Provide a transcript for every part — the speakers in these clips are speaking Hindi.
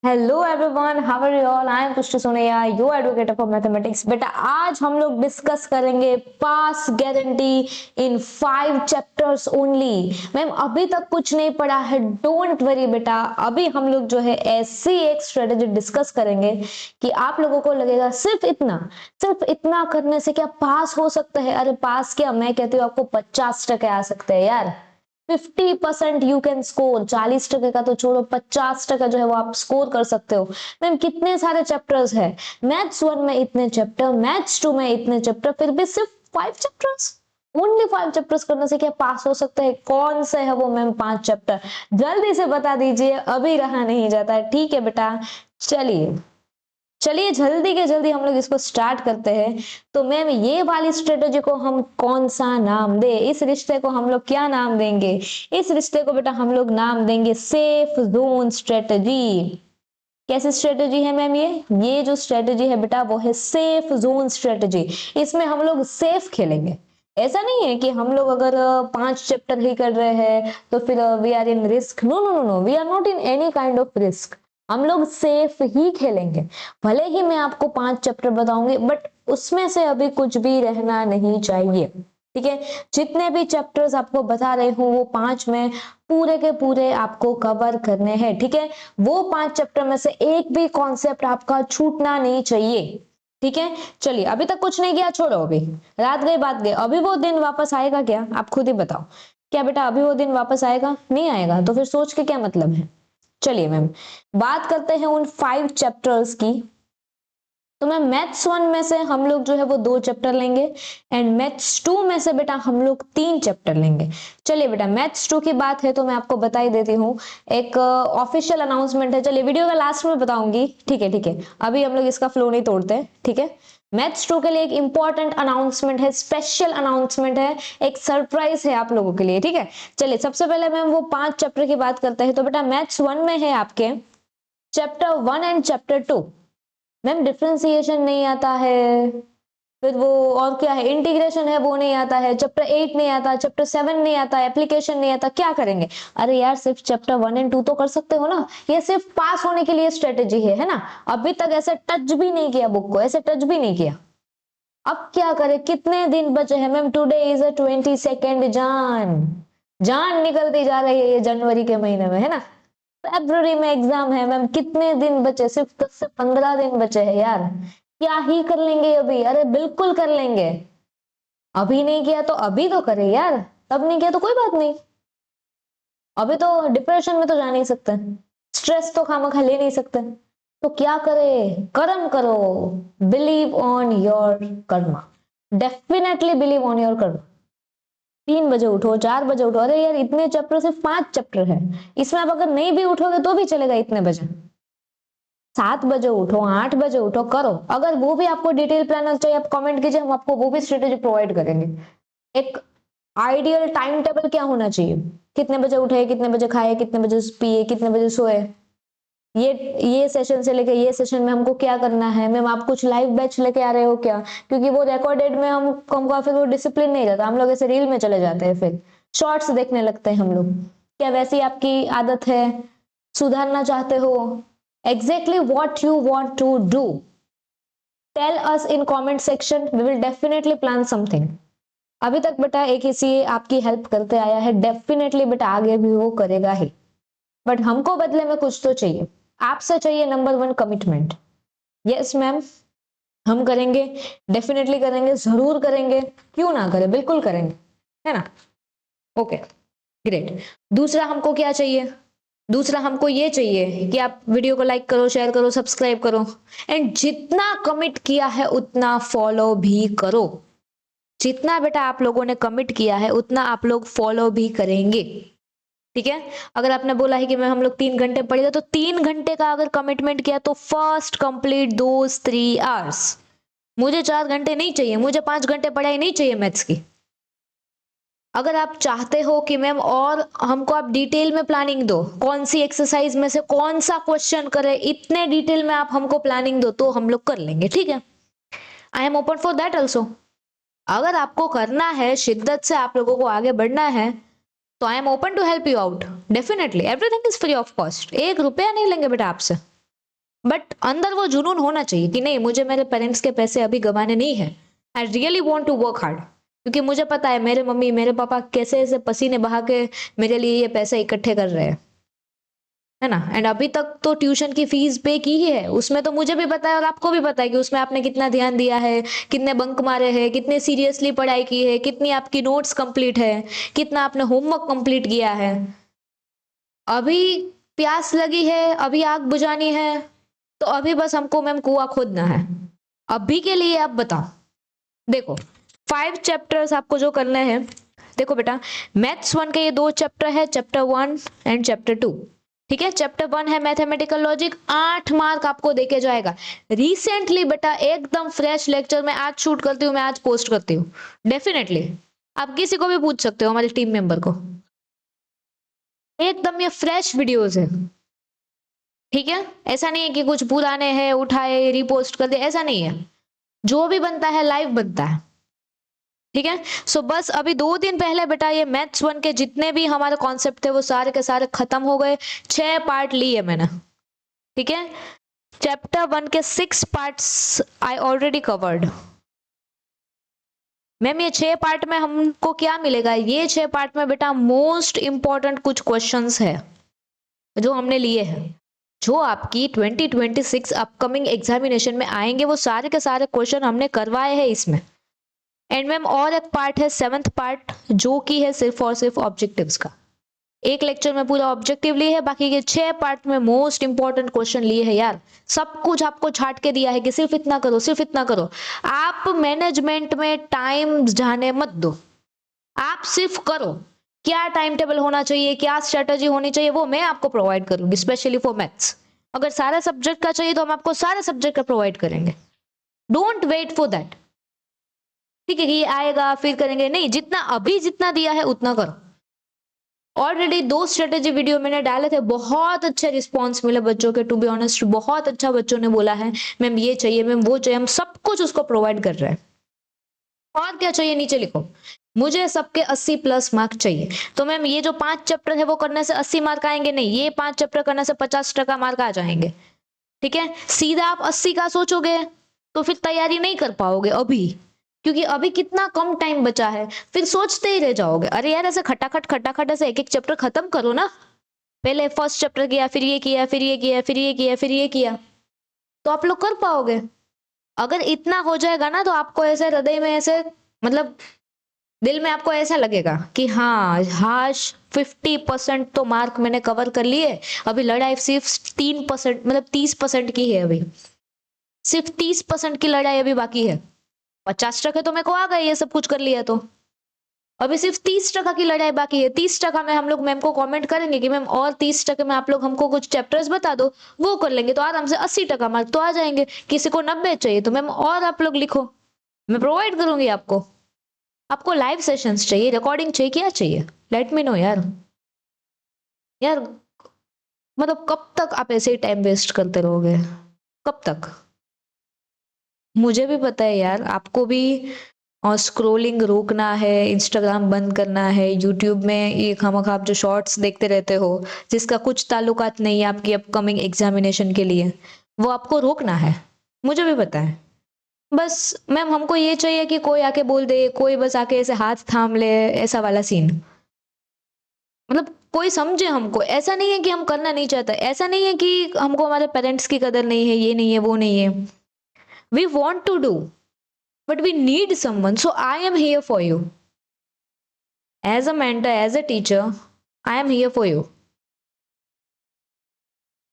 Hello everyone, how are you all? I am Pushti Sonaiya, your advocate of mathematics. बेटा आज हम लोग डिस्कस करेंगे pass guarantee in 5 chapters only. Ma'am अभी तक कुछ नहीं पढ़ा है, डोंट वरी बेटा। अभी हम लोग जो है ऐसी एक स्ट्रेटेजी डिस्कस करेंगे कि आप लोगों को लगेगा सिर्फ इतना करने से क्या पास हो सकता है। अरे पास क्या, मैं कहती हूँ आपको 50% आ सकते हैं यार। 50% यू कैन स्कोर। 40% का तो छोड़ो, 50% जो है वो आप स्कोर कर सकते हो। मैम कितने सारे चैप्टर्स है, मैथ्स 1 में इतने चैप्टर, मैथ्स 2 में इतने चैप्टर, फिर भी सिर्फ 5 चैप्टर्स, ओनली 5 चैप्टर्स करने से क्या पास हो सकता है? कौन से है वो मैम 5 चैप्टर? जल्दी से बता दीजिए, अभी रहा नहीं जाता है। ठीक है बेटा, चलिए चलिए जल्दी के जल्दी हम लोग इसको स्टार्ट करते हैं। तो मैम ये वाली स्ट्रेटेजी को हम कौन सा नाम दे? इस रिश्ते को हम लोग क्या नाम देंगे? इस रिश्ते को बेटा हम लोग नाम देंगे सेफ जोन स्ट्रेटेजी। कैसी स्ट्रेटेजी है मैम? ये जो स्ट्रेटेजी है बेटा वो है सेफ जोन स्ट्रेटेजी। इसमें हम लोग सेफ खेलेंगे। ऐसा नहीं है कि हम लोग अगर 5 चैप्टर ही कर रहे हैं तो फिर we are in risk. No no no no, we are not in any kind of risk. हम लोग सेफ ही खेलेंगे। भले ही मैं आपको 5 चैप्टर बताऊंगी बट उसमें से अभी कुछ भी रहना नहीं चाहिए। ठीक है, जितने भी चैप्टर्स आपको बता रहे हूँ वो 5 में पूरे के पूरे आपको कवर करने हैं। ठीक है, वो 5 चैप्टर में से एक भी कॉन्सेप्ट आपका छूटना नहीं चाहिए। ठीक है, चलिए अभी तक कुछ नहीं किया, छोड़ो। अभी रात गई बात गई, अभी वो दिन वापस आएगा क्या? आप खुद ही बताओ। क्या बेटा अभी वो दिन वापस आएगा? नहीं आएगा, तो फिर सोच के क्या मतलब है? चलिए मैम बात करते हैं उन 5 चैप्टर्स की। तो मैम मैथ्स 1 में से हम लोग जो है वो 2 चैप्टर लेंगे एंड मैथ्स 2 में से बेटा हम लोग 3 चैप्टर लेंगे। चलिए बेटा मैथ्स 2 की बात है तो मैं आपको बता ही देती हूँ, एक ऑफिशियल अनाउंसमेंट है। चलिए वीडियो का लास्ट में बताऊंगी। ठीक है ठीक है, अभी हम लोग इसका फ्लो नहीं तोड़ते। ठीक है, मैथ्स 2 के लिए एक इंपॉर्टेंट अनाउंसमेंट है, स्पेशल अनाउंसमेंट है, एक सरप्राइज है आप लोगों के लिए। ठीक है, चलिए सबसे पहले मैम वो 5 चैप्टर की बात करते हैं। तो बेटा मैथ्स 1 में है आपके chapter 1 and chapter 2। Ma'am differentiation नहीं आता है, फिर वो और क्या है, इंटीग्रेशन है वो नहीं आता है, चैप्टर 8 नहीं आता, चैप्टर 7 नहीं आता, एप्लीकेशन नहीं आता, क्या करेंगे? अरे यार सिर्फ चैप्टर 1 एंड 2 तो कर सकते हो ना। ये सिर्फ पास होने के लिए स्ट्रेटेजी है ना। अभी तक ऐसे टच भी नहीं किया बुक को, ऐसे टच भी नहीं किया। अब क्या करें, कितने दिन बचे हैं मैम? टुडे इज 22 जान, जान निकलती जा रही है ये जनवरी के महीने में, है ना। फरवरी में एग्जाम है मैम, कितने दिन बचे? सिर्फ 10 से 15 दिन बचे हैं यार। क्या ही कर लेंगे अभी? अरे बिल्कुल कर लेंगे। अभी नहीं किया तो अभी तो करे यार, तब नहीं किया तो कोई बात नहीं। अभी तो डिप्रेशन में तो जा नहीं सकते, स्ट्रेस तो खामखा ले नहीं सकते। तो क्या करे? कर्म करो, believe on your Karma. Definitely believe on your Karma. 3 बजे उठो, 4 बजे उठो। अरे यार इतने चैप्टर, सिर्फ 5 चैप्टर है, इसमें आप अगर नहीं भी उठोगे तो भी चलेगा। इतने बजे 7 बजे उठो, 8 बजे उठो, करो। अगर वो भी आपको डिटेल प्लान चाहिए आप कमेंट कीजिए, हम आपको वो भी स्ट्रेटेजी प्रोवाइड करेंगे। एक आइडियल टाइम टेबल क्या होना चाहिए, कितने बजे उठे, कितने बजे खाए, कितने बजे पिए, कितने बजे सोए, ये सेशन से लेके ये सेशन में हमको क्या करना है। मैम आप कुछ लाइव बैच लेके आ रहे हो क्या? क्योंकि वो रिकॉर्डेड में हमको फिर वो डिसिप्लिन नहीं रहता, हम लोग ऐसे रील में चले जाते हैं, फिर शॉर्ट्स देखने लगते हैं हम लोग। क्या वैसी आपकी आदत है? सुधारना चाहते हो? exactly what you want to do, tell us in comment section, we will definitely plan something। अभी तक बेटा एक इसी आपकी हेल्प करते आया है, डेफिनेटली बेटा आगे भी वो करेगा ही। बट हमको बदले में कुछ तो चाहिए, आपसे चाहिए नंबर 1 कमिटमेंट। यस मैम हम करेंगे, डेफिनेटली करेंगे, जरूर करेंगे, क्यों ना करें, बिल्कुल करेंगे, है ना। Okay great. दूसरा हमको क्या चाहिए? दूसरा हमको ये चाहिए कि आप वीडियो को लाइक करो, शेयर करो, सब्सक्राइब करो एंड जितना कमिट किया है उतना फॉलो भी करो। जितना बेटा आप लोगों ने कमिट किया है उतना आप लोग फॉलो भी करेंगे। ठीक है, अगर आपने बोला है कि मैं हम लोग 3 घंटे पढ़ेगा तो 3 घंटे का अगर कमिटमेंट किया तो फर्स्ट कंप्लीट दोस 3 आवर्स। मुझे 4 घंटे नहीं चाहिए, मुझे 5 घंटे पढ़ाई नहीं चाहिए मैथ्स की। अगर आप चाहते हो कि मैम और हमको आप डिटेल में प्लानिंग दो, कौन सी एक्सरसाइज में से कौन सा क्वेश्चन करे, इतने डिटेल में आप हमको प्लानिंग दो तो हम लोग कर लेंगे। ठीक है, आई am open for that also. अगर आपको करना है, शिद्दत से आप लोगों को आगे बढ़ना है तो I am open to help you out. Definitely everything is free of cost, 1 रुपया नहीं लेंगे बेटा आपसे। बट अंदर वो जुनून होना चाहिए कि नहीं, मुझे मेरे पेरेंट्स के पैसे अभी गंवाने नहीं है, I really want to work hard, क्योंकि मुझे पता है मेरे मम्मी मेरे पापा कैसे ऐसे पसीने बहा के मेरे लिए ये पैसे इकट्ठे कर रहे हैं, है ना। एंड अभी तक तो ट्यूशन की फीस पे की ही है, उसमें तो मुझे भी पता है और आपको भी पता है कि उसमें आपने कितना ध्यान दिया है, कितने बंक मारे हैं, कितने सीरियसली पढ़ाई की है, कितनी आपकी नोट्स कंप्लीट है, कितना आपने होमवर्क कंप्लीट किया है। अभी प्यास लगी है, अभी आग बुझानी है, तो अभी बस हमको मैम कुआं खोदना है। अभी के लिए आप बताओ, देखो 5 चैप्टर्स आपको जो करने हैं, देखो बेटा मैथ्स 1 के ये 2 चैप्टर है, चैप्टर 1 एंड चैप्टर 2। ठीक है, चैप्टर 1 है मैथमेटिकल लॉजिक, 8 मार्क आपको देके जाएगा। रिसेंटली बेटा एकदम फ्रेश लेक्चर मैं आज शूट करती हूँ, मैं आज पोस्ट करती हूँ, डेफिनेटली आप किसी को भी पूछ सकते हो हमारे टीम मेंबर को, एकदम ये फ्रेश वीडियोस है। ठीक है, ऐसा नहीं है कि कुछ पुराने हैं उठाए रिपोस्ट कर दिए, ऐसा नहीं है, जो भी बनता है लाइव बनता है। ठीक है, सो बस अभी 2 दिन पहले बेटा ये मैथ्स 1 के जितने भी हमारे कॉन्सेप्ट थे वो सारे के सारे खत्म हो गए, 6 पार्ट लिए मैंने। ठीक है, चैप्टर 1 के 6 parts I already covered. Ma'am ये 6 पार्ट में हमको क्या मिलेगा, ये 6 पार्ट में बेटा मोस्ट इंपॉर्टेंट कुछ क्वेश्चंस है जो हमने लिए हैं, जो आपकी 2026 अपकमिंग एग्जामिनेशन में आएंगे, वो सारे के सारे क्वेश्चन हमने करवाए हैं इसमें। एंड मैम और एक पार्ट है 7th पार्ट, जो कि है सिर्फ और सिर्फ ऑब्जेक्टिव्स का। एक लेक्चर में पूरा ऑब्जेक्टिव लिए है, बाकी के 6 पार्ट में मोस्ट इंपॉर्टेंट क्वेश्चन लिए है यार। सब कुछ आपको छाट के दिया है कि सिर्फ इतना करो, सिर्फ इतना करो। आप मैनेजमेंट में टाइम जाने मत दो, आप सिर्फ करो। क्या टाइम टेबल होना चाहिए, क्या स्ट्रेटेजी होनी चाहिए, वो मैं आपको प्रोवाइड करूंगी स्पेशली फॉर मैथ्स। अगर सारा सब्जेक्ट का चाहिए तो हम आपको सारे सब्जेक्ट का प्रोवाइड करेंगे, डोंट वेट फॉर दैट। ठीक है कि ये आएगा फिर करेंगे, नहीं, जितना अभी जितना दिया है उतना करो। ऑलरेडी 2 स्ट्रेटेजी वीडियो मैंने डाले थे, बहुत अच्छे रिस्पॉन्स मिले बच्चों के, टू बी ऑनेस्ट बहुत अच्छा बच्चों ने बोला है मैम ये चाहिए, मैम वो चाहिए, हम सब कुछ उसको प्रोवाइड कर रहे हैं। और क्या चाहिए नीचे लिखो, मुझे सबके 80 प्लस मार्क चाहिए। तो मैम ये जो 5 चैप्टर है वो करने से 80 मार्क आएंगे, नहीं, ये 5 चैप्टर करने से 50% मार्क आ जाएंगे। ठीक है, सीधा आप 80 का सोचोगे तो फिर तैयारी नहीं कर पाओगे अभी, क्योंकि अभी कितना कम टाइम बचा है, फिर सोचते ही रह जाओगे। अरे यार ऐसे खटाखट ऐसे एक एक चैप्टर खत्म करो ना, पहले फर्स्ट चैप्टर किया, फिर ये किया, फिर ये किया, फिर ये किया, फिर ये किया, तो आप लोग कर पाओगे। अगर इतना हो जाएगा ना तो आपको ऐसे हृदय में ऐसे, मतलब दिल में आपको ऐसा लगेगा कि हाँ हाश 50% तो मार्क मैंने कवर कर लिए, अभी लड़ाई सिर्फ 3% मतलब 30% की है, अभी सिर्फ 30% की लड़ाई अभी बाकी है। 50% तो मेरे को आ गए ये सब कुछ कर लिया, तो अभी सिर्फ 30% की लड़ाई बाकी है। 30% में हम लोग मैम को कमेंट करेंगे कि मैम और 30% में आप लोग हमको कुछ चैप्टर्स बता दो, वो कर लेंगे तो आराम से 80% मार्क तो आ जाएंगे। किसी को 90 चाहिए तो मैम और आप लोग लिखो, मैं प्रोवाइड करूंगी आपको। आपको लाइव सेशंस चाहिए, रिकॉर्डिंग चाहिए, क्या चाहिए, लेट मी नो यार। यार मतलब कब तक आप ऐसे ही टाइम वेस्ट करते रहोगे, कब तक। मुझे भी पता है यार, आपको भी और स्क्रोलिंग रोकना है, इंस्टाग्राम बंद करना है, यूट्यूब में ये खामखा आप जो शॉर्ट्स देखते रहते हो जिसका कुछ ताल्लुकात नहीं है आपकी अपकमिंग एग्जामिनेशन के लिए, वो आपको रोकना है, मुझे भी पता है। बस मैम हमको ये चाहिए कि कोई आके बोल दे, कोई बस आके ऐसे हाथ थाम ले, ऐसा वाला सीन, मतलब कोई समझे हमको। ऐसा नहीं है कि हम करना नहीं चाहते, ऐसा नहीं है कि हमको हमारे पेरेंट्स की कदर नहीं है, ये नहीं है, वो नहीं है, we want to do but we need someone, so I am here for you as a mentor, as a teacher, I am here for you,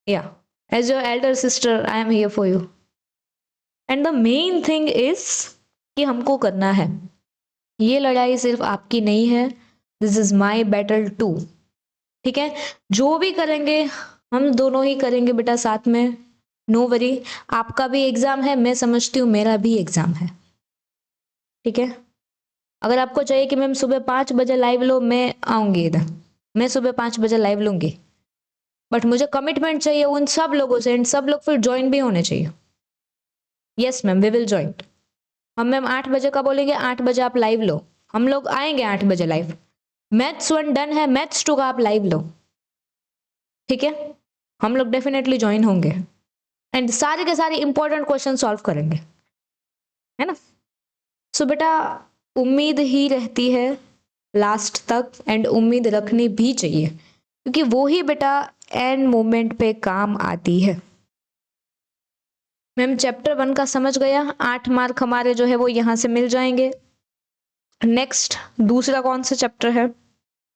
yeah, as your elder sister I am here for you, and the main thing is कि हमको करना है, ये लड़ाई सिर्फ आपकी नहीं है, this is my battle too. ठीक है, जो भी करेंगे हम दोनों ही करेंगे बेटा साथ में, नो वरी। आपका भी एग्जाम है, मैं समझती हूँ मेरा भी एग्जाम है। ठीक है, अगर आपको चाहिए कि मैम सुबह 5 बजे लाइव लो, मैं आऊंगी इधर, मैं सुबह 5 बजे लाइव लूंगी, बट मुझे कमिटमेंट चाहिए उन सब लोगों से, एंड सब लोग फिर ज्वाइन भी होने चाहिए। Yes ma'am we will join. हम मैम 8 बजे का बोलेंगे, 8 बजे आप लाइव लो, हम लोग आएंगे 8 बजे लाइव। मैथ्स 1 डन है, मैथ्स 2 का आप लाइव लो। ठीक है, हम लोग डेफिनेटली ज्वाइन होंगे। एंड सारे के सारे इंपॉर्टेंट क्वेश्चन सॉल्व करेंगे, है ना। सो बेटा उम्मीद ही रहती है लास्ट तक, एंड उम्मीद रखनी भी चाहिए, क्योंकि वो ही बेटा एंड मोमेंट पे काम आती है। मैम चैप्टर 1 का समझ गया, 8 मार्क हमारे जो है वो यहां से मिल जाएंगे। नेक्स्ट दूसरा कौन सा चैप्टर है,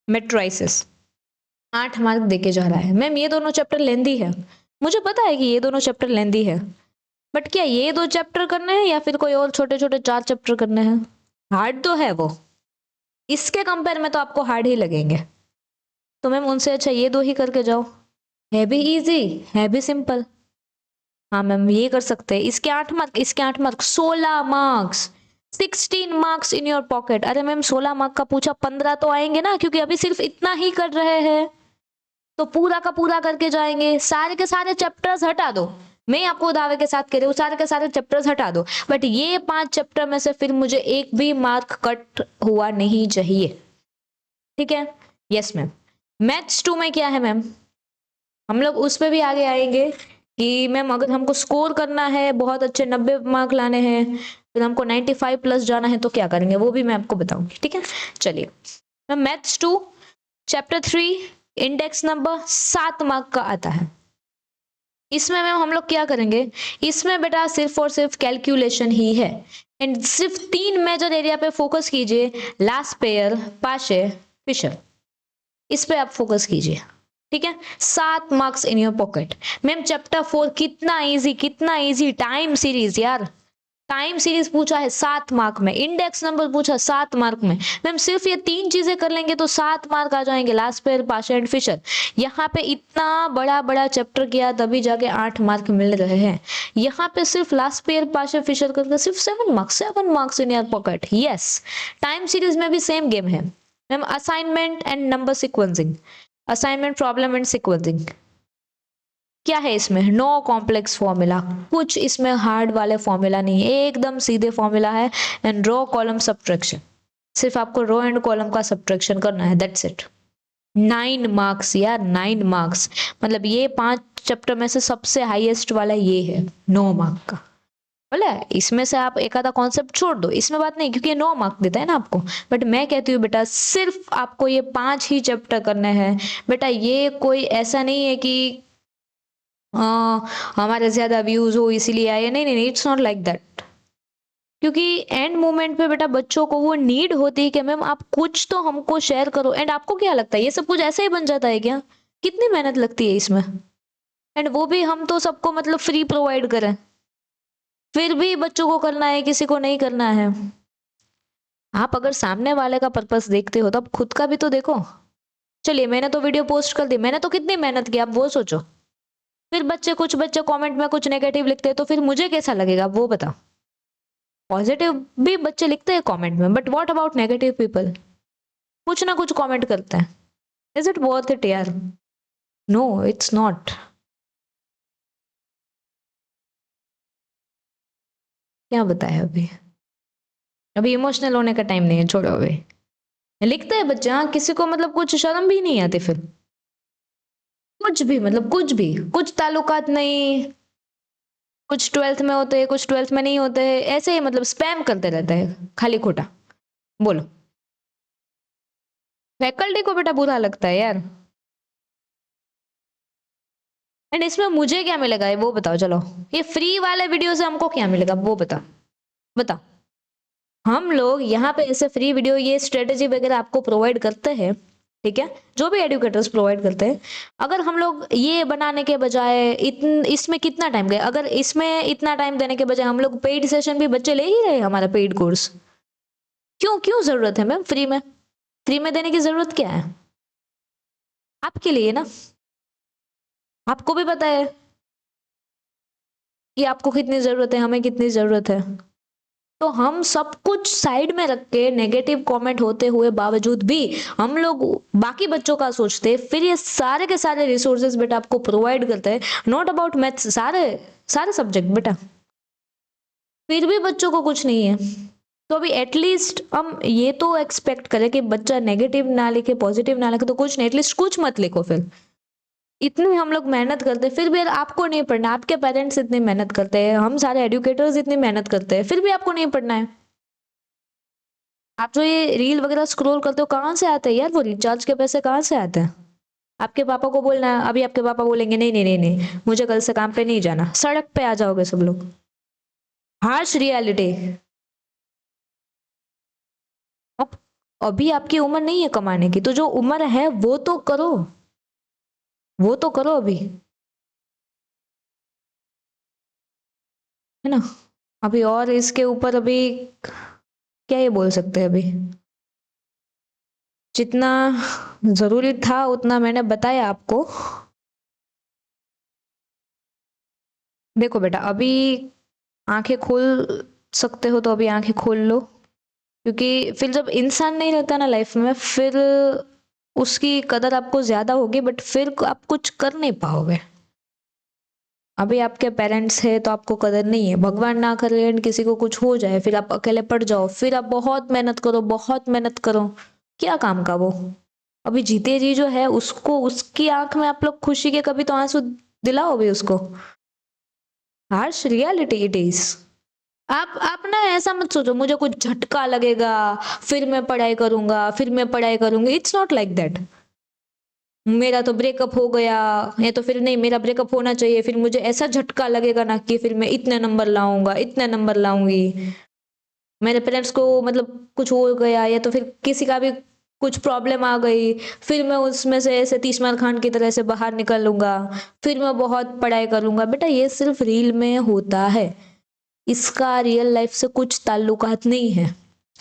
मेट्राइसिस, 8 मार्क देके जा रहा है। मैम ये दोनों चैप्टर लेंदी है, मुझे पता है कि ये दोनों चैप्टर लेंदी है, बट क्या ये 2 चैप्टर करने हैं या फिर कोई और छोटे छोटे 4 चैप्टर करने हैं? हार्ड तो है वो, इसके कंपेयर में तो आपको हार्ड ही लगेंगे, तो मैम उनसे अच्छा ये 2 ही करके जाओ, है भी इजी है भी सिंपल। हाँ मैम ये कर सकते हैं। इसके 8 मार्क, इसके 8 mark, 16 marks, 16 marks in your pocket. अरे मैम 16 मार्क का पूछा 15 तो आएंगे ना, क्योंकि अभी सिर्फ इतना ही कर रहे हैं, तो पूरा का पूरा करके जाएंगे। सारे के सारे चैप्टर्स हटा दो, मैं आपको दावे के साथ कह रही हूँ, सारे के सारे चैप्टर्स हटा दो, बट ये 5 चैप्टर में से फिर मुझे एक भी मार्क कट हुआ नहीं चाहिए, ठीक है। Yes ma'am. मैथ्स 2 में क्या है मैम, हम लोग उस पर भी आगे आएंगे कि मैम अगर हमको स्कोर करना है, बहुत अच्छे 90 मार्क लाने हैं, फिर हमको 95 प्लस जाना है, तो क्या करेंगे वो भी मैं आपको बताऊंगी, ठीक है। चलिए ma'am maths 2 chapter 3 index number 7 mark का आता है। इसमें मैम हम लोग क्या करेंगे, इसमें बेटा सिर्फ और सिर्फ कैलकुलेशन ही है, एंड सिर्फ 3 मेजर एरिया पे फोकस कीजिए, लास्ट पेयर, पाशे, फिशर, इस पे आप फोकस कीजिए, ठीक है। 7 marks in your pocket. Ma'am chapter 4 कितना इजी, कितना इजी, टाइम सीरीज यार, टाइम सीरीज पूछा है 7 मार्क में, इंडेक्स नंबर पूछा 7 मार्क में। मैम सिर्फ ये 3 चीजें कर लेंगे तो 7 मार्क आ जाएंगे, last pair, Pasha and Fisher. यहाँ पे इतना बड़ा बड़ा चैप्टर किया तभी जाके 8 मार्क मिल रहे हैं, यहाँ पे सिर्फ लास्ट पेयर, पाशा, फिशर करके सिर्फ 7 marks, 7 marks in your pocket. Yes, time series में भी सेम गेम है ma'am, assignment and number sequencing, assignment problem and sequencing. क्या है इसमें, नो कॉम्प्लेक्स फॉर्मूला, कुछ इसमें हार्ड वाले फॉर्मूला नहीं है, एकदम सीधे फॉर्मूला है, एंड रो कॉलम सब्ट्रैक्शन, सिर्फ आपको रो एंड कॉलम का सब्ट्रैक्शन करना है, दैट्स इट। 9 मार्क्स यार, 9 मार्क्स, मतलब ये 5 चैप्टर में से सबसे हाईएस्ट वाला ये है, 9 मार्क का। बोला इसमें से आप एक आधा कॉन्सेप्ट छोड़ दो, इसमें बात नहीं, क्योंकि ये 9 मार्क देता है ना आपको, बट मैं कहती हूँ बेटा सिर्फ आपको ये 5 ही चैप्टर करने हैं बेटा। ये कोई ऐसा नहीं है कि हमारे ज्यादा व्यूज हो इसीलिए आए, नहीं नहीं, इट्स नॉट लाइक दैट, क्योंकि एंड मोमेंट पे बेटा बच्चों को वो नीड होती है कि मैम आप कुछ तो हमको शेयर करो। एंड आपको क्या लगता है ये सब कुछ ऐसे ही बन जाता है क्या, कितनी मेहनत लगती है इसमें, एंड वो भी हम तो सबको मतलब फ्री प्रोवाइड करें, फिर भी बच्चों को करना है, किसी को नहीं करना है। आप अगर सामने वाले का पर्पस देखते हो तो आप खुद का भी तो देखो। चलिए मैंने तो वीडियो पोस्ट कर दी, मैंने तो कितनी मेहनत की आप वो सोचो, फिर कुछ बच्चे कमेंट में कुछ नेगेटिव लिखते हैं तो फिर मुझे कैसा लगेगा वो बताओ। पॉजिटिव भी बच्चे लिखते हैं कमेंट में, but what about negative people, कुछ ना कुछ कमेंट करते हैं, इज इट वर्थ इट यार, नो इट्स नॉट। क्या बताया अभी, अभी इमोशनल होने का टाइम नहीं है, छोड़ो अभी। लिखते हैं बच्चे, हाँ किसी को मतलब कुछ शर्म भी नहीं आती, फिर कुछ भी मतलब कुछ भी, कुछ ताल्लुकात नहीं, कुछ 12th में होते हैं, कुछ 12th में नहीं होते हैं, ऐसे ही मतलब स्पैम करते रहते हैं खाली खोटा। बोलो फैकल्टी को बेटा बुरा लगता है यार, एंड इसमें मुझे क्या मिलेगा वो बताओ। चलो ये फ्री वाले वीडियो से हमको क्या मिलेगा वो बताओ, बताओ। हम लोग यहाँ पे ऐसे फ्री वीडियो, ये स्ट्रेटेजी वगैरह आपको प्रोवाइड करते हैं, ठीक है, जो भी एडुकेटर्स प्रोवाइड करते हैं। अगर हम लोग ये बनाने के बजाय इसमें कितना टाइम गया, अगर इसमें इतना टाइम देने के बजाय हम लोग पेड सेशन भी बच्चे ले ही रहे, हमारा पेड कोर्स, क्यों क्यों जरूरत है मैम फ्री में, फ्री में देने की जरूरत क्या है, आपके लिए ना, आपको भी पता है कि आपको कितनी जरूरत है, हमें कितनी जरूरत है, तो हम सब कुछ साइड में रख के नेगेटिव कमेंट होते हुए बावजूद भी हम लोग बाकी बच्चों का सोचते हैं, फिर ये सारे के सारे रिसोर्सेज बेटा आपको प्रोवाइड करते हैं, नॉट अबाउट मैथ्स, सारे सारे सब्जेक्ट बेटा, फिर भी बच्चों को कुछ नहीं है। तो अभी एटलीस्ट हम ये तो एक्सपेक्ट करें कि बच्चा नेगेटिव ना लिखे, पॉजिटिव ना लिखे तो कुछ नहीं, एटलीस्ट कुछ मत लिखो फिर, इतनी हम लोग मेहनत करते हैं, फिर भी आपको नहीं पढ़ना। आपके पेरेंट्स इतनी मेहनत करते हैं, हम सारे एडुकेटर्स इतनी मेहनत करते हैं, फिर भी आपको नहीं पढ़ना है। आप जो ये रील वगैरह स्क्रॉल करते हो, कहाँ से आते हैं यार? वो रिचार्ज के पैसे कहाँ से आते हैं? आपके पापा को बोलना है, अभी आपके पापा बोलेंगे नहीं नहीं नहीं नहीं, मुझे कल से काम पे नहीं जाना, सड़क पे आ जाओगे सब लोग। Harsh reality. अब अभी आपकी उम्र नहीं है कमाने की, तो जो उम्र है वो तो करो, वो तो करो अभी, है ना? अभी और इसके ऊपर अभी क्या ये बोल सकते हैं? अभी जितना जरूरी था उतना मैंने बताया आपको। देखो बेटा, अभी आंखें खोल सकते हो तो अभी आंखें खोल लो, क्योंकि फिर जब इंसान नहीं रहता ना लाइफ में, फिर उसकी कदर आपको ज्यादा होगी, बट फिर आप कुछ कर नहीं पाओगे। अभी आपके पेरेंट्स है तो आपको कदर नहीं है, भगवान ना करे एंड किसी को कुछ हो जाए, फिर आप अकेले पड़ जाओ, फिर आप बहुत मेहनत करो, बहुत मेहनत करो, क्या काम का वो? अभी जीते जी जो है उसको, उसकी आंख में आप लोग खुशी के कभी तो आंसू दिलाओ भी उसको। Harsh reality it is. आप ना ऐसा मत सोचो मुझे कुछ झटका लगेगा, फिर मैं पढ़ाई करूंगा, फिर मैं पढ़ाई करूंगी। It's not like that. मेरा तो ब्रेकअप हो गया, या तो फिर नहीं मेरा ब्रेकअप होना चाहिए, फिर मुझे ऐसा झटका लगेगा ना कि फिर मैं इतने नंबर लाऊंगा, इतने नंबर लाऊंगी। मेरे पेरेंट्स को मतलब कुछ हो गया, या तो फिर किसी का भी कुछ प्रॉब्लम आ गई, फिर मैं उसमें से ऐसे तीसमार खान की तरह से बाहर निकलूंगा, फिर मैं बहुत पढ़ाई करूंगा। बेटा ये सिर्फ रील में होता है, इसका रियल लाइफ से कुछ ताल्लुकात नहीं है।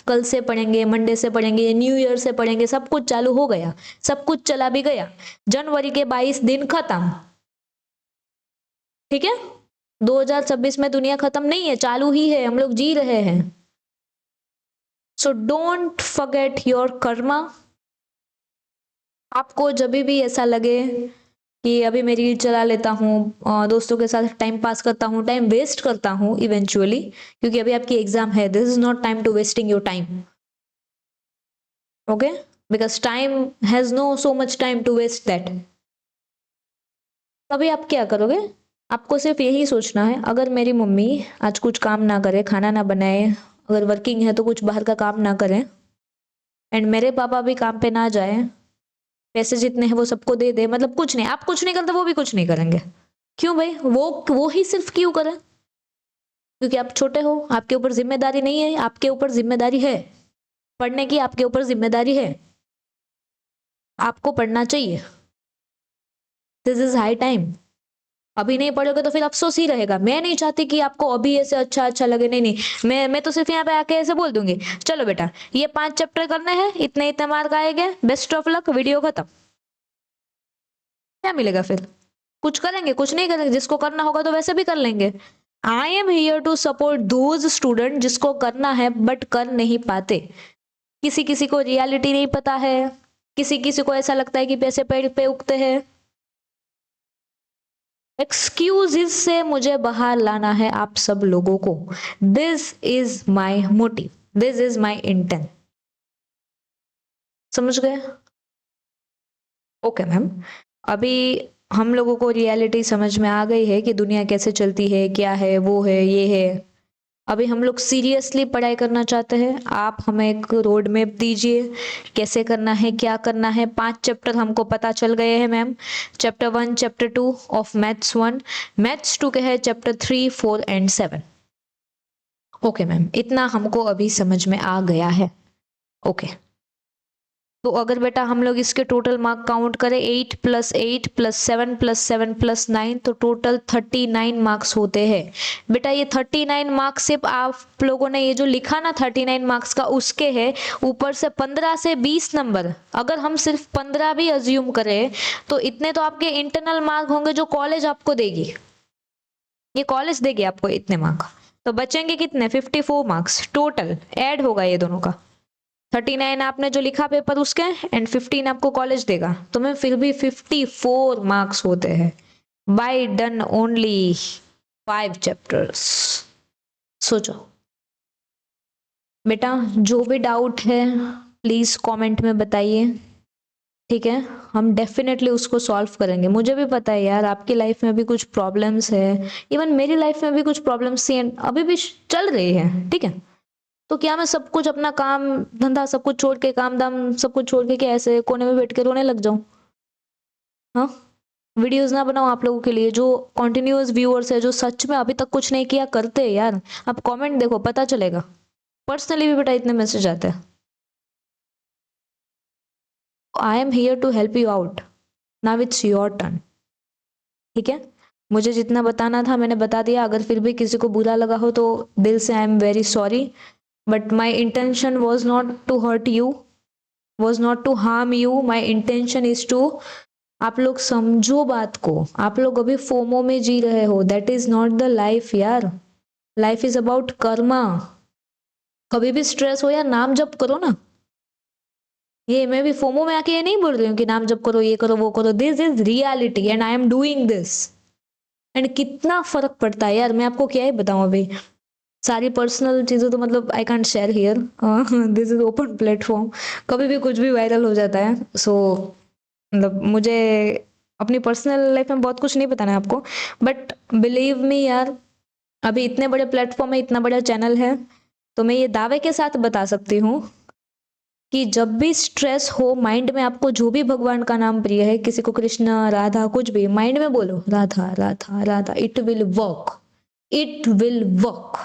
कल से पढ़ेंगे, मंडे से पढ़ेंगे, न्यू ईयर से पढ़ेंगे, सब कुछ चालू हो गया, सब कुछ चला भी गया। जनवरी के 22 दिन खत्म, ठीक है? 2026 में दुनिया खत्म नहीं है, चालू ही है, हम लोग जी रहे हैं। So don't forget your Karma. आपको जब भी ऐसा लगे कि अभी मैं रील चला लेता हूँ, दोस्तों के साथ टाइम पास करता हूँ, टाइम वेस्ट करता हूँ इवेंचुअली, क्योंकि अभी आपकी एग्जाम है, this is not time to wasting your time, okay? Because time has no so much time to waste that. तभी आप क्या करोगे? आपको सिर्फ यही सोचना है, अगर मेरी मम्मी आज कुछ काम ना करे, खाना ना बनाए, अगर वर्किंग है तो कुछ बाहर का काम ना करें, एंड मेरे पापा भी काम पे ना जाए, पैसे जितने हैं वो सबको दे दे, मतलब कुछ नहीं, आप कुछ नहीं करते वो भी कुछ नहीं करेंगे। क्यों भाई? वो ही सिर्फ क्यों करें? क्योंकि आप छोटे हो, आपके ऊपर जिम्मेदारी नहीं है, आपके ऊपर जिम्मेदारी है पढ़ने की, आपके ऊपर जिम्मेदारी है, आपको पढ़ना चाहिए। This is high time. अभी नहीं पढ़ोगे तो फिर अफसोस ही रहेगा। मैं नहीं चाहती कि आपको अभी ऐसे अच्छा अच्छा लगे, नहीं नहीं, मैं तो सिर्फ यहाँ पे आके ऐसे बोल दूंगी, चलो बेटा ये 5 चैप्टर करने हैं, इतने इतने मार्क आएंगे, बेस्ट ऑफ लक, वीडियो खत्म। क्या मिलेगा फिर? कुछ करेंगे? कुछ नहीं करेंगे। जिसको करना होगा तो वैसे भी कर लेंगे। I am here to support those student जिसको करना है बट कर नहीं पाते। किसी किसी को रियलिटी नहीं पता है, किसी किसी को ऐसा लगता है कि पैसे पेड़ पे उगते हैं। एक्सक्यूजेस से मुझे बाहर लाना है आप सब लोगों को। This is my motive, this is my intent. समझ गए? Okay ma'am. अभी हम लोगों को रियलिटी समझ में आ गई है कि दुनिया कैसे चलती है, क्या है, वो है, ये है। अभी हम लोग सीरियसली पढ़ाई करना चाहते हैं, आप हमें एक रोड मैप दीजिए, कैसे करना है, क्या करना है। 5 चैप्टर हमको पता चल गए हैं ma'am. Chapter 1, chapter 2 of maths 1, maths 2 के है चैप्टर 3, 4 एंड 7। ओके मैम, इतना हमको अभी समझ में आ गया है। ओके, तो अगर बेटा हम लोग इसके टोटल मार्क काउंट करें, 8 + 8 + 7 + 7 + 9, तो टोटल 39 मार्क्स होते हैं। बेटा ये 39 मार्क्स सिर्फ आप लोगों ने ये जो लिखा ना 39 मार्क्स का, उसके है। ऊपर से 15 से 20 नंबर, अगर हम सिर्फ 15 भी अज्यूम करें तो इतने तो आपके इंटरनल मार्क होंगे जो कॉलेज आपको देगी। ये कॉलेज देगी आपको इतने मार्क, तो बचेंगे कितने? 54 मार्क्स टोटल ऐड होगा ये दोनों का। 39 आपने जो लिखा पेपर उसके, एंड 15 आपको कॉलेज देगा, तो मैं फिर भी 54 मार्क्स होते हैं बाय डन ओनली 5 चैप्टर्स। सोचो बेटा, जो भी डाउट है प्लीज कमेंट में बताइए। ठीक है, हम डेफिनेटली उसको सॉल्व करेंगे। मुझे भी पता है यार, आपकी लाइफ में भी कुछ प्रॉब्लम्स है, इवन मेरी लाइफ में भी कुछ प्रॉब्लम्स थी and अभी भी चल रही है, ठीक है। तो क्या मैं सब कुछ अपना काम धंधा सब कुछ छोड़ के, काम दाम सब कुछ छोड़ के क्या ऐसे कोने में बैठ के रोने लग जाऊं? हाँ, वीडियोस ना बनाओ आप लोगों के लिए? जो कॉन्टिन्यूअस व्यूअर्स है, जो सच में अभी तक कुछ नहीं किया करते हैं यार, आप कमेंट देखो पता चलेगा। पर्सनली भी बेटा इतने मैसेज आते हैं। I am here to help you out, now it's your turn. ठीक है, मुझे जितना बताना था मैंने बता दिया। अगर फिर भी किसी को बुरा लगा हो तो दिल से I am very sorry, but my intention was not to hurt you, was not to harm you. My intention is to, आप लोग समझो बात को। आप लोग अभी फोमो में जी रहे हो, that is not the life यार। Life is about karma. कभी भी स्ट्रेस हो यार, नाम जप करो ना। ये मैं भी फोमो में आके ये नहीं बोल रही हूँ कि नाम जप करो, ये करो, वो करो। This is reality and I am doing this. And कितना फर्क पड़ता है यार, मैं आपको क्या ही बताऊं अभी। सारी पर्सनल चीजें तो मतलब I can't share here, this is open platform. कभी भी कुछ भी वायरल हो जाता है। सो मतलब मुझे अपनी पर्सनल लाइफ में बहुत कुछ नहीं बताना है आपको, बट बिलीव मी यार, अभी इतने बड़े प्लेटफॉर्म है, इतना बड़ा चैनल है, तो मैं ये दावे के साथ बता सकती हूँ कि जब भी स्ट्रेस हो माइंड में, आपको जो भी भगवान का नाम प्रिय है, किसी को कृष्ण राधा कुछ भी माइंड में बोलो, Radha Radha Radha, it will work, it will work.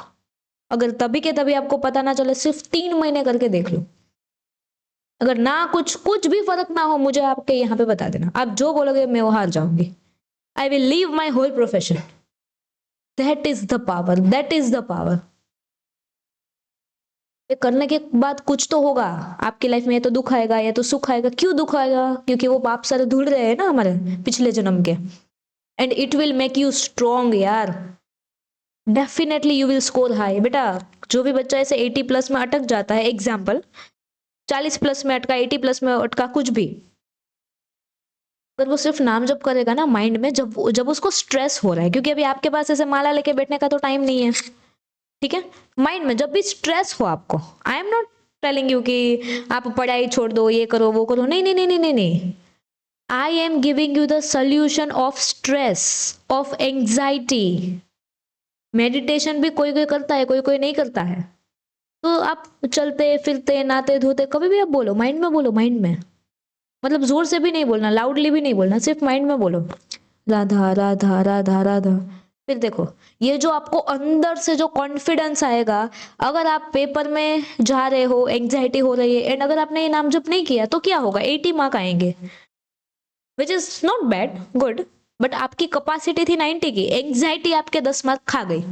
अगर तभी के तभी आपको पता ना चले, सिर्फ 3 महीने करके देख लो। अगर ना कुछ कुछ भी फर्क ना हो, मुझे आपके यहाँ पे बता देना, आप जो बोलोगे मैं वो हार जाऊंगी। I will leave my whole profession. That is the power, that is the power. ये करने के बाद कुछ तो होगा आपकी लाइफ में, या तो दुख आएगा या तो सुख आएगा। क्यों दुख आएगा? क्योंकि वो पाप सारे धुल रहे हैं ना हमारे पिछले जन्म के। And it will make you strong यार। Definitely you will score high बेटा। जो भी बच्चा ऐसे 80+ में अटक जाता है, एग्जाम्पल 40+ में अटका, 80+ में अटका, कुछ भी, अगर वो सिर्फ नाम जप करेगा ना माइंड में, जब जब उसको स्ट्रेस हो रहा है, क्योंकि अभी आपके पास ऐसे माला लेके बैठने का तो टाइम नहीं है, ठीक है। माइंड में जब भी स्ट्रेस हो आपको, I am not telling you कि आप पढ़ाई छोड़ दो, ये करो वो करो, नहीं नहीं नहीं नहीं नहीं नहीं। I am giving you the solution of stress, of anxiety. Meditation भी कोई कोई करता है, कोई कोई नहीं करता है। तो आप चलते फिरते नहाते धोते कभी भी आप बोलो, माइंड में बोलो, माइंड में, मतलब जोर से भी नहीं बोलना, लाउडली भी नहीं बोलना, सिर्फ माइंड में बोलो, राधा राधा राधा राधा। फिर देखो, ये जो आपको अंदर से जो कॉन्फिडेंस आएगा, अगर आप पेपर में जा रहे हो, एंग्जाइटी हो रही है, एंड अगर आपने ये नाम जप नहीं किया, तो क्या होगा? 80 मार्क आएंगे, which is not bad, good. But आपकी कैपेसिटी थी 90 की, एंग्जाइटी आपके 10 मार्क खा गई।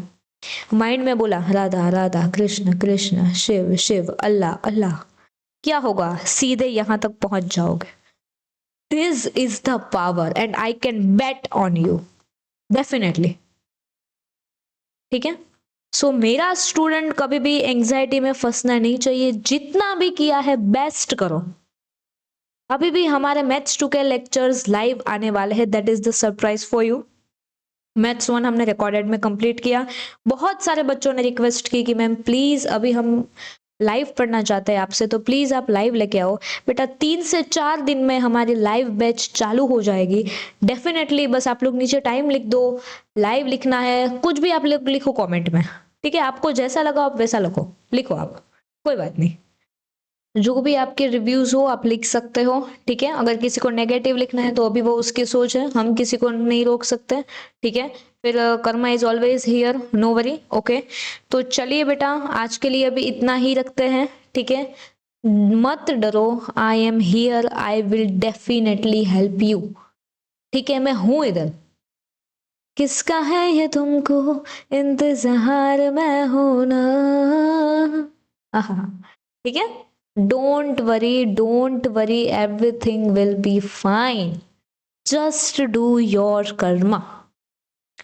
माइंड में बोला राधा राधा, कृष्ण कृष्ण, शिव शिव, अल्लाह अल्लाह, क्या होगा? सीधे यहां तक पहुंच जाओगे। This is the power and I can bet on you, definitely. ठीक है, सो मेरा स्टूडेंट कभी भी एंजाइटी में फंसना नहीं चाहिए। जितना भी किया है बेस्ट करो। अभी भी हमारे मैथ्स 2 के लेक्चर्स लाइव आने वाले हैं, that is the surprise for you. Maths 1 हमने रिकॉर्डेड में कंप्लीट किया। बहुत सारे बच्चों ने रिक्वेस्ट की कि मैम प्लीज अभी हम लाइव पढ़ना चाहते हैं आपसे, तो प्लीज आप लाइव लेके आओ। बेटा 3 से 4 दिन में हमारी लाइव बैच चालू हो जाएगी। डेफिनेटली बस आप लोग नीचे टाइम लिख दो, लाइव लिखना है, कुछ भी आप लोग लिखो कमेंट में, ठीक है। आपको जैसा लगा आप वैसा लिखो आप, कोई बात नहीं। जो भी आपके रिव्यूज हो आप लिख सकते हो, ठीक है। अगर किसी को नेगेटिव लिखना है तो अभी वो उसकी सोच है, हम किसी को नहीं रोक सकते, ठीक है। फिर karma is always here, no worry, okay. तो चलिए बेटा, आज के लिए अभी इतना ही रखते हैं, ठीक है। मत डरो, आई am here, I will definitely help you, ठीक है। मैं हूं इधर। किसका है ये तुमको इंतजार, मैं हूं ना, आहा, ठीक है। Don't worry, everything will be fine, just do your Karma,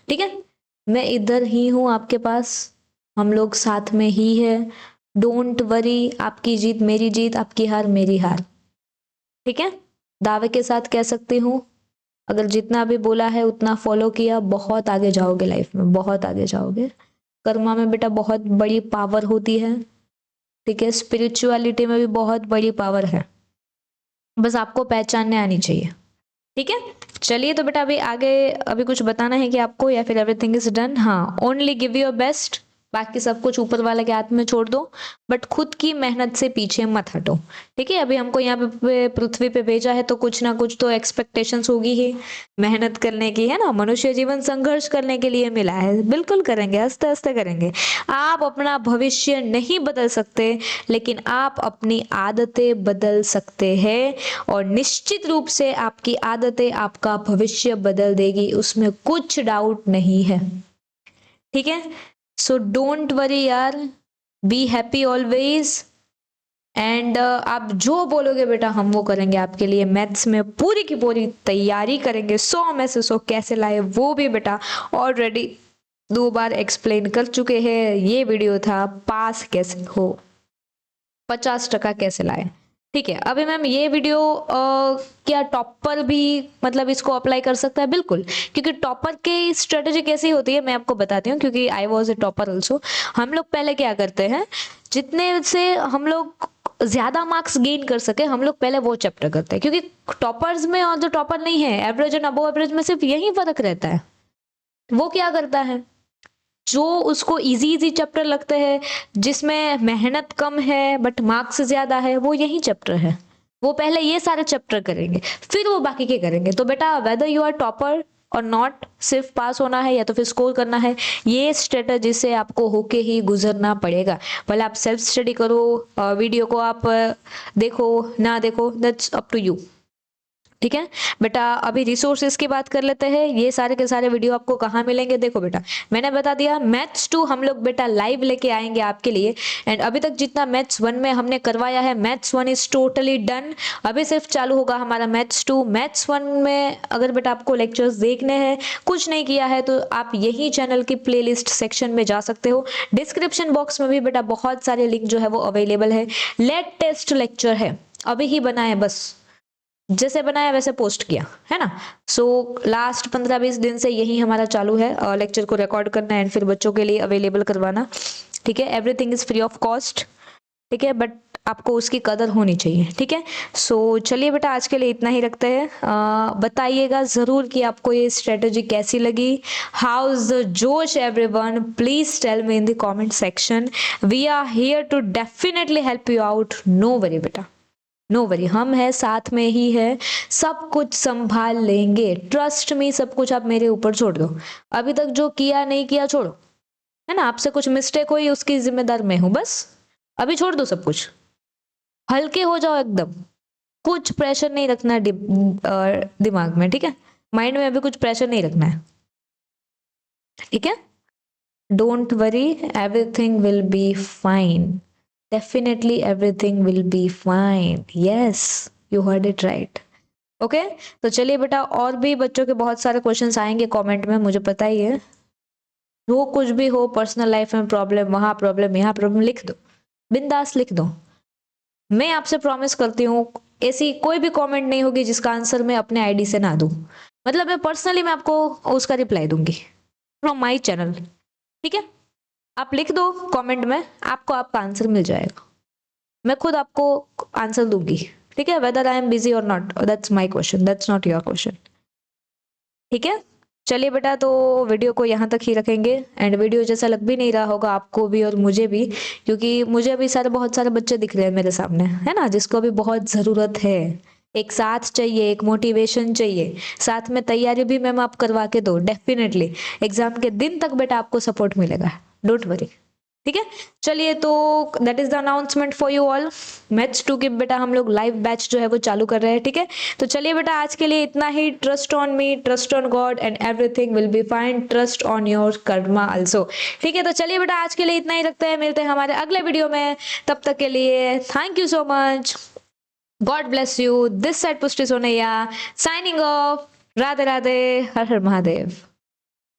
ठीक है। मैं इधर ही हूं आपके पास, हम लोग साथ में ही है। डोंट वरी, आपकी जीत मेरी जीत, आपकी हार मेरी हार, ठीक है। दावे के साथ कह सकती हूँ, अगर जितना भी बोला है उतना फॉलो किया, बहुत आगे जाओगे लाइफ में, बहुत आगे जाओगे। कर्मा में बेटा बहुत बड़ी पावर होती है, ठीक है। स्पिरिचुअलिटी में भी बहुत बड़ी पावर है। बस आपको पहचानने आनी चाहिए, ठीक है। चलिए तो बेटा अभी आगे अभी कुछ बताना है कि आपको, या फिर एवरीथिंग इज डन? हाँ, ओनली गिव योर बेस्ट, बाकी सब कुछ ऊपर वाले के हाथ में छोड़ दो, बट खुद की मेहनत से पीछे मत हटो, ठीक है। अभी हमको यहाँ पे पृथ्वी पे भेजा है तो कुछ ना कुछ तो एक्सपेक्टेशंस होगी ही मेहनत करने की, है ना। मनुष्य जीवन संघर्ष करने के लिए मिला है, बिल्कुल करेंगे, हंसते हंसते करेंगे। आप अपना भविष्य नहीं बदल सकते, लेकिन आप अपनी आदतें बदल सकते हैं, और निश्चित रूप से आपकी आदतें आपका भविष्य बदल देगी, उसमें कुछ डाउट नहीं है, ठीक है। सो डोंट वरी यार, बी हैप्पी ऑलवेज, एंड आप जो बोलोगे बेटा हम वो करेंगे आपके लिए। मैथ्स में पूरी की पूरी तैयारी करेंगे, 100 में से 100 कैसे लाए वो भी बेटा ऑलरेडी 2 बार एक्सप्लेन कर चुके हैं। ये वीडियो था पास कैसे हो, 50% कैसे लाए, ठीक है। अभी मैम ये वीडियो क्या टॉपर भी मतलब इसको अप्लाई कर सकता है? बिल्कुल, क्योंकि टॉपर की स्ट्रेटेजी कैसी होती है मैं आपको बताती हूँ, क्योंकि I was a topper also. हम लोग पहले क्या करते हैं, जितने से हम लोग ज्यादा मार्क्स गेन कर सके हम लोग पहले वो चैप्टर करते हैं, क्योंकि टॉपर्स में और जो टॉपर नहीं है, एवरेज एंड अबव एवरेज में सिर्फ यही फर्क रहता है। वो क्या करता है, जो उसको इजी इजी चैप्टर लगते हैं, जिसमें मेहनत कम है बट मार्क्स ज्यादा है, वो यही चैप्टर है। वो पहले ये सारे चैप्टर करेंगे, फिर वो बाकी के करेंगे। तो बेटा वेदर यू आर टॉपर और नॉट, सिर्फ पास होना है या तो फिर स्कोर करना है, ये स्ट्रेटजी से आपको होके ही गुजरना पड़ेगा। भले आप सेल्फ स्टडी करो, वीडियो को आप देखो ना देखो, दैट्स अप टू यू, ठीक है बेटा। अभी रिसोर्सेज की बात कर लेते हैं। ये सारे के सारे वीडियो आपको कहाँ मिलेंगे? देखो बेटा मैंने बता दिया, मैथ्स 2 हम लोग बेटा लाइव लेके आएंगे आपके लिए, एंड अभी तक जितना मैथ्स 1 में हमने करवाया है, मैथ्स 1 इज टोटली डन। अभी सिर्फ चालू होगा हमारा मैथ्स 2। मैथ्स 1 में अगर बेटा आपको लेक्चर्स देखने हैं, कुछ नहीं किया है, तो आप यही चैनल की प्लेलिस्ट सेक्शन में जा सकते हो। डिस्क्रिप्शन बॉक्स में भी बेटा बहुत सारे लिंक जो है वो अवेलेबल है। लेटेस्ट लेक्चर है, अभी ही बनाए, बस जैसे बनाया वैसे पोस्ट किया है ना। सो लास्ट 15-20 दिन से यही हमारा चालू है, लेक्चर को रिकॉर्ड करना एंड फिर बच्चों के लिए अवेलेबल करवाना, ठीक है। Everything is free of cost, ठीक है, बट आपको उसकी कदर होनी चाहिए, ठीक है। सो चलिए बेटा आज के लिए इतना ही रखते हैं। बताइएगा जरूर कि आपको ये स्ट्रेटेजी कैसी लगी। How is the josh everyone, please tell me in the comment section. We are here to definitely help you out, no worry बेटा, नो वरी, हम है साथ में ही है, सब कुछ संभाल लेंगे, ट्रस्ट में। सब कुछ आप मेरे ऊपर छोड़ दो, अभी तक जो किया नहीं किया छोड़ो, है ना। आपसे कुछ मिस्टेक हुई उसकी जिम्मेदार मैं हूं, बस अभी छोड़ दो सब कुछ, हल्के हो जाओ एकदम। कुछ प्रेशर नहीं रखना दिमाग में, ठीक है, माइंड में अभी कुछ प्रेशर नहीं रखना है, ठीक है। Don't worry, everything will be fine, definitely everything will be fine, yes you heard it right, okay तो चलिए बेटा, और भी बच्चों के बहुत सारे क्वेश्चंस आएंगे कमेंट में, मुझे पता ही है। जो कुछ भी हो, पर्सनल लाइफ में प्रॉब्लम, वहां प्रॉब्लम, यहाँ प्रॉब्लम, लिख दो, बिंदास लिख दो। मैं आपसे प्रॉमिस करती हूँ ऐसी कोई भी कमेंट नहीं होगी जिसका आंसर मैं अपने आईडी से ना दूं, मतलब मैं पर्सनली मैं आपको उसका रिप्लाई दूंगी फ्रॉम माई चैनल, ठीक है। आप लिख दो कमेंट में, आपको आपका आंसर मिल जाएगा, मैं खुद आपको आंसर दूंगी, ठीक है। वेदर आई एम बिजी और not, that's my question, that's not your question, ठीक है। चलिए बेटा तो वीडियो को यहाँ तक ही रखेंगे, एंड वीडियो जैसा लग भी नहीं रहा होगा आपको भी और मुझे भी, क्योंकि मुझे भी बहुत सारे बच्चे दिख रहे हैं मेरे सामने, है ना, जिसको भी बहुत ज़रूरत है। एक साथ चाहिए, एक मोटिवेशन चाहिए, साथ में तैयारी भी मैम आप करवा के दो, डेफिनेटली एग्जाम के दिन तक बेटा आपको सपोर्ट मिलेगा, डोंट वरी, ठीक है। चलिए तो that is the announcement for you all. Maths 2 के बेटा हम लोग लाइव बैच जो है वो चालू कर रहे हैं, ठीक है। तो चलिए बेटा आज के लिए इतना ही। Trust on me, trust on God, and everything will be fine, trust on your karma also, ठीक है। तो चलिए बेटा आज के लिए इतना ही रखते हैं, मिलते हैं हमारे अगले वीडियो में, तब तक के लिए thank you so much, God bless you. This side पुष्टि सोनैया साइनिंग ऑफ, राधे राधे, हर हर महादेव।